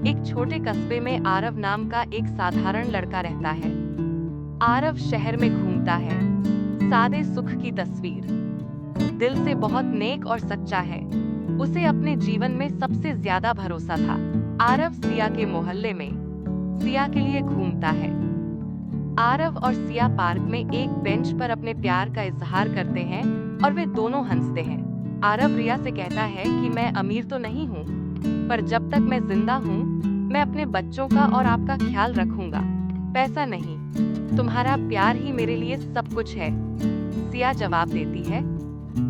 एक छोटे कस्बे में आरव नाम का एक साधारण लड़का रहता है। आरव शहर में घूमता है, सादे सुख की तस्वीर। दिल से बहुत नेक और सच्चा है। उसे अपने जीवन में सबसे ज्यादा भरोसा था। आरव सिया के मोहल्ले में सिया के लिए घूमता है। आरव और सिया पार्क में एक बेंच पर अपने प्यार का इजहार करते हैं और वे दोनों हंसते हैं। आरव रिया से कहता है कि मैं अमीर तो नहीं हूँ, पर जब तक मैं जिंदा हूँ, मैं अपने बच्चों का और आपका ख्याल रखूंगा। पैसा नहीं, तुम्हारा प्यार ही मेरे लिए सब कुछ है। सिया जवाब देती है,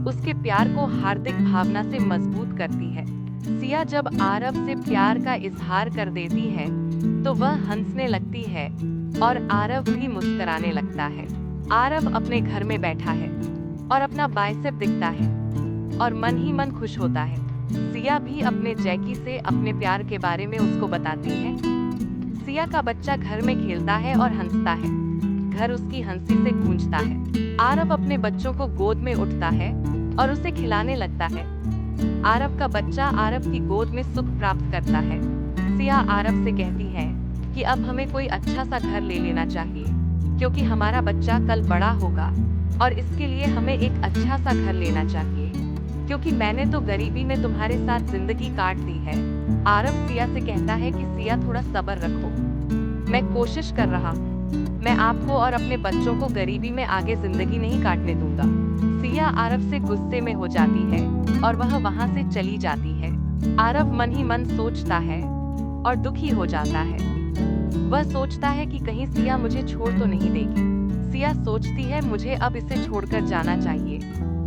उसके प्यार को हार्दिक भावना से मजबूत करती है। सिया जब आरव से प्यार का इजहार कर देती है, तो वह हंसने लगती है और आरव भी मुस्कुराने लगता है। आरव अपने घर में बैठा है और अपना बाइसेप दिखता है और मन ही मन खुश होता है। सिया भी अपने जैकी से अपने प्यार के बारे में उसको बताती है। सिया का बच्चा घर में खेलता है और हंसता है। घर उसकी हंसी से गूंजता है। आरव अपने बच्चों को गोद में उठता है और उसे खिलाने लगता है। आरव का बच्चा आरव की गोद में सुख प्राप्त करता है। सिया आरव से कहती है कि अब हमें कोई अच्छा सा घर ले लेना चाहिए, क्योंकि हमारा बच्चा कल बड़ा होगा और इसके लिए हमें एक अच्छा सा घर लेना चाहिए, क्योंकि मैंने तो गरीबी में तुम्हारे साथ जिंदगी काट दी है। आरव सिया से कहता है कि सिया थोड़ा सब्र रखो, मैं कोशिश कर रहा हूँ। मैं आपको और अपने बच्चों को गरीबी में आगे जिंदगी नहीं काटने दूंगा। सिया आरव से गुस्से में हो जाती है और वह वहाँ से चली जाती है। आरव मन ही मन सोचता है और दुखी हो जाता है। वह सोचता है कि कहीं सिया मुझे छोड़ तो नहीं देगी। सिया सोचती है मुझे अब इसे छोड़कर जाना चाहिए,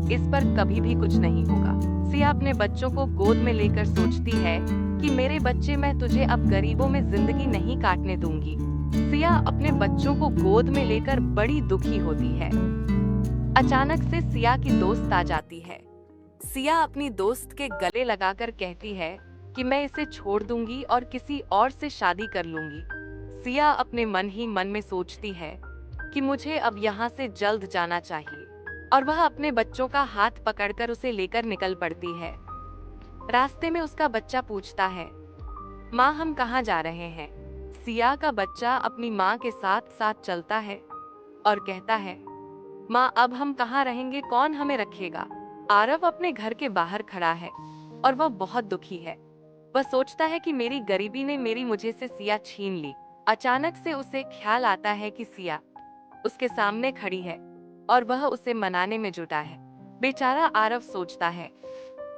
इस पर कभी भी कुछ नहीं होगा। सिया अपने बच्चों को गोद में लेकर सोचती है कि मेरे बच्चे, मैं तुझे अब गरीबों में जिंदगी नहीं काटने दूंगी। सिया अपने बच्चों को गोद में लेकर बड़ी दुखी होती है। अचानक से सिया की दोस्त आ जाती है। सिया अपनी दोस्त के गले लगाकर कहती है कि मैं इसे छोड़ दूंगी और किसी और से शादी कर लूंगी। सिया अपने मन ही मन में सोचती है कि मुझे अब यहाँ से जल्द जाना चाहिए, और वह अपने बच्चों का हाथ पकड़कर उसे लेकर निकल पड़ती है। रास्ते में उसका बच्चा पूछता है, माँ हम कहाँ जा रहे हैं? सिया का बच्चा अपनी माँ के साथ साथ चलता है और कहता है, माँ अब हम कहाँ रहेंगे, कौन हमें रखेगा? आरव अपने घर के बाहर खड़ा है और वह बहुत दुखी है। वह सोचता है कि मेरी गरीबी ने मेरी मुझे से सिया छीन ली। अचानक से उसे ख्याल आता है कि सिया उसके सामने खड़ी है और वह उसे मनाने में जुटा है। बेचारा आरव सोचता है,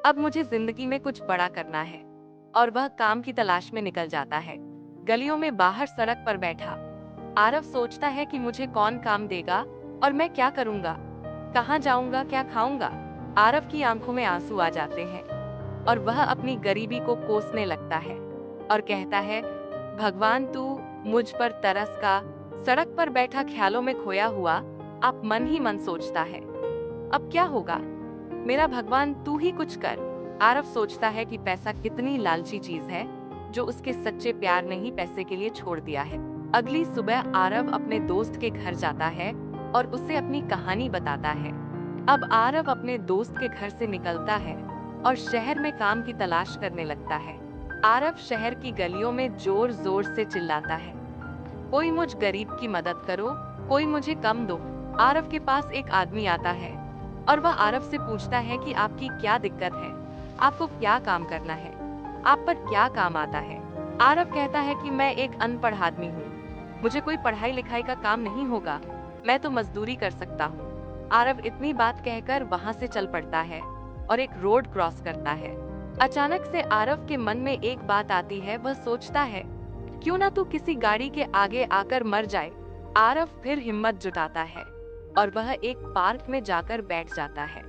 अब मुझे जिंदगी में कुछ बड़ा करना है, और वह काम की तलाश में निकल जाता है। गलियों में बाहर सड़क पर बैठा आरव सोचता है कि मुझे कौन काम देगा और मैं क्या करूंगा, कहाँ जाऊंगा, क्या खाऊंगा। आरव की आंखों में आंसू आ जाते हैं और वह अपनी गरीबी को कोसने लगता है और कहता है, भगवान तू मुझ पर तरस का। सड़क पर बैठा ख्यालों में खोया हुआ आप मन ही मन सोचता है, अब क्या होगा, मेरा भगवान तू ही कुछ कर। आरव सोचता है कि पैसा कितनी लालची चीज है, जो उसके सच्चे प्यार ने ही पैसे के लिए छोड़ दिया है। अगली सुबह आरव अपने दोस्त के घर जाता है और उसे अपनी कहानी बताता है। अब आरव अपने दोस्त के घर से निकलता है और शहर में काम की तलाश करने लगता है। आरव शहर की गलियों में जोर जोर से चिल्लाता है, कोई मुझ गरीब की मदद करो, कोई मुझे कम दो। आरव के पास एक आदमी आता है और वह आरव से पूछता है कि आपकी क्या दिक्कत है, आपको क्या काम करना है, आप पर क्या काम आता है। आरव कहता है कि मैं एक अनपढ़ आदमी हूँ, मुझे कोई पढ़ाई लिखाई का काम नहीं होगा, मैं तो मजदूरी कर सकता हूँ। आरव इतनी बात कहकर वहाँ से चल पड़ता है और एक रोड क्रॉस करता है। अचानक से आरव के मन में एक बात आती है। वह सोचता है, क्यों ना तू किसी गाड़ी के आगे आकर मर जाए। आरव फिर हिम्मत जुटाता है और वह एक पार्क में जाकर बैठ जाता है।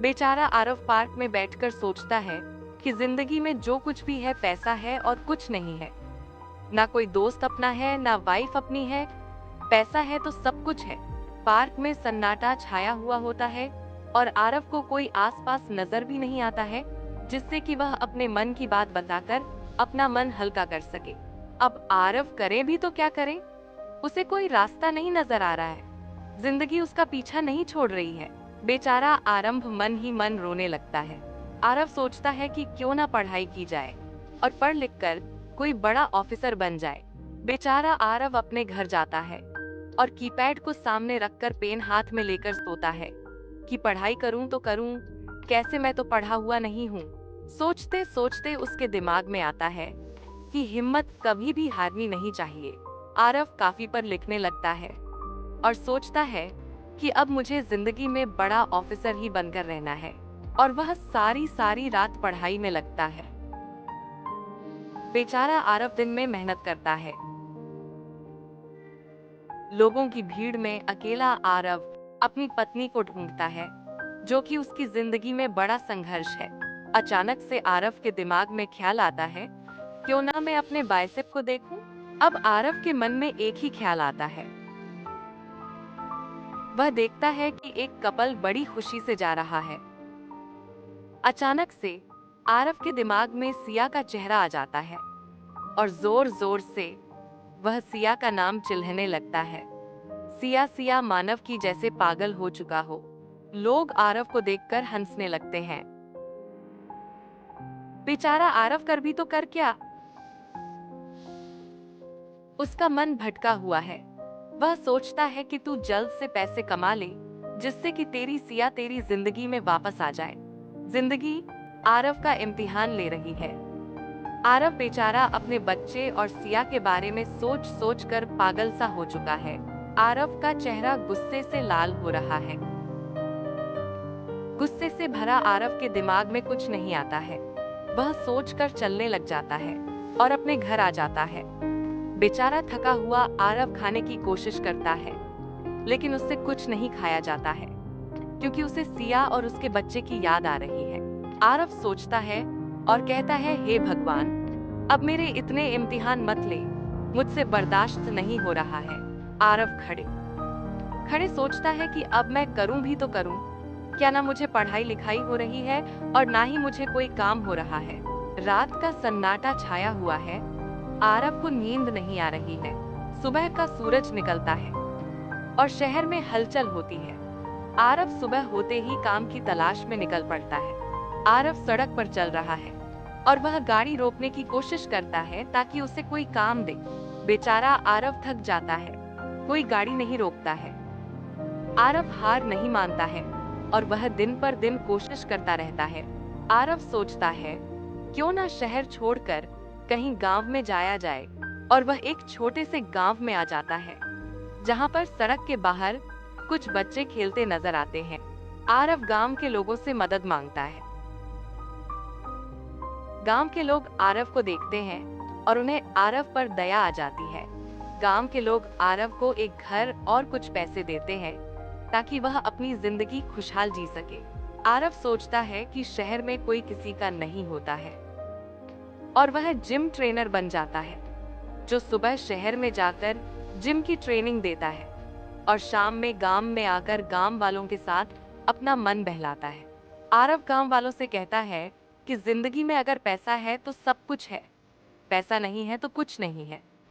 बेचारा आरव पार्क में बैठकर सोचता है कि जिंदगी में जो कुछ भी है पैसा है और कुछ नहीं है। ना कोई दोस्त अपना है, ना वाइफ अपनी है, पैसा है तो सब कुछ है। पार्क में सन्नाटा छाया हुआ होता है और आरव को कोई आसपास नजर भी नहीं आता है, जिससे कि वह अपने मन की बात बताकर अपना मन हल्का कर सके। अब आरव करे भी तो क्या करे, उसे कोई रास्ता नहीं नजर आ रहा है, जिंदगी उसका पीछा नहीं छोड़ रही है। बेचारा आरंभ मन ही मन रोने लगता है। आरव सोचता है कि क्यों ना पढ़ाई की जाए और पढ़ लिख कर कोई बड़ा ऑफिसर बन जाए। बेचारा आरव अपने घर जाता है और कीपैड को सामने रखकर पेन हाथ में लेकर सोता है कि पढ़ाई करूं तो करूं कैसे, मैं तो पढ़ा हुआ नहीं हूं। सोचते सोचते उसके दिमाग में आता है कि हिम्मत कभी भी हारनी नहीं चाहिए। आरव काफी पर लिखने लगता है और सोचता है कि अब मुझे जिंदगी में बड़ा ऑफिसर ही बनकर रहना है, और वह सारी सारी रात पढ़ाई में लगता है। बेचारा आरव दिन में मेहनत करता है। लोगों की भीड़ में अकेला आरव अपनी पत्नी को ढूंढता है, जो कि उसकी जिंदगी में बड़ा संघर्ष है। अचानक से आरव के दिमाग में ख्याल आता है, क्यों ना मैं अपने बाइसेप को देखूं। अब आरव के मन में एक ही ख्याल आता है। वह देखता है कि एक कपल बड़ी खुशी से जा रहा है। अचानक से आरव के दिमाग में सिया का चेहरा आ जाता है और जोर जोर से वह सिया का नाम चिल्लाने लगता है। सिया सिया मानव की जैसे पागल हो चुका हो। लोग आरव को देखकर हंसने लगते हैं। बेचारा आरव कर भी तो कर क्या, उसका मन भटका हुआ है। वह सोचता है कि तू जल्द से पैसे कमा ले, जिससे कि तेरी सिया तेरी जिंदगी में वापस आ जाए। जिंदगी आरव का इम्तिहान ले रही है। आरव बेचारा अपने बच्चे और सिया के बारे में सोच सोच कर पागल सा हो चुका है। आरव का चेहरा गुस्से से लाल हो रहा है। गुस्से से भरा आरव के दिमाग में कुछ नहीं आता है। वह सोचकर चलने लग जाता है और अपने घर आ जाता है। बेचारा थका हुआ आरव खाने की कोशिश करता है, लेकिन उससे कुछ नहीं खाया जाता है, क्योंकि उसे सिया और उसके बच्चे की याद आ रही है। आरव सोचता है और कहता है, हे भगवान, अब मेरे इतने इम्तिहान मत ले, मुझसे बर्दाश्त नहीं हो रहा है। आरव खड़े खड़े सोचता है कि अब मैं करूं भी तो करूं क्या, ना मुझे पढ़ाई लिखाई हो रही है और ना ही मुझे कोई काम हो रहा है। रात का सन्नाटा छाया हुआ है। आरव को नींद नहीं आ रही है। सुबह का सूरज निकलता है और शहर में हलचल होती है। आरव सुबह होते ही काम की तलाश में निकल पड़ता है। आरव सड़क पर चल रहा है और वह गाड़ी रोकने की कोशिश करता है ताकि उसे कोई काम दे। बेचारा आरव थक जाता है, कोई गाड़ी नहीं रोकता है। आरव हार नहीं मानता है और वह दिन पर दिन कोशिश करता रहता है। आरव सोचता है, क्यों ना शहर छोड़कर कहीं गांव में जाया जाए, और वह एक छोटे से गांव में आ जाता है, जहां पर सड़क के बाहर कुछ बच्चे खेलते नजर आते हैं। आरव गांव के लोगों से मदद मांगता है। गांव के लोग आरव को देखते हैं और उन्हें आरव पर दया आ जाती है। गांव के लोग आरव को एक घर और कुछ पैसे देते हैं ताकि वह अपनी जिंदगी खुशहाल जी सके। आरव सोचता है कि शहर में कोई किसी का नहीं होता है और वह जिम ट्रेनर बन जाता है, जो सुबह शहर में जाकर जिम की ट्रेनिंग देता है और शाम में गांव में आकर गांव वालों के साथ अपना मन बहलाता है। आरव गांव वालों से कहता है कि जिंदगी में अगर पैसा है तो सब कुछ है, पैसा नहीं है तो कुछ नहीं है।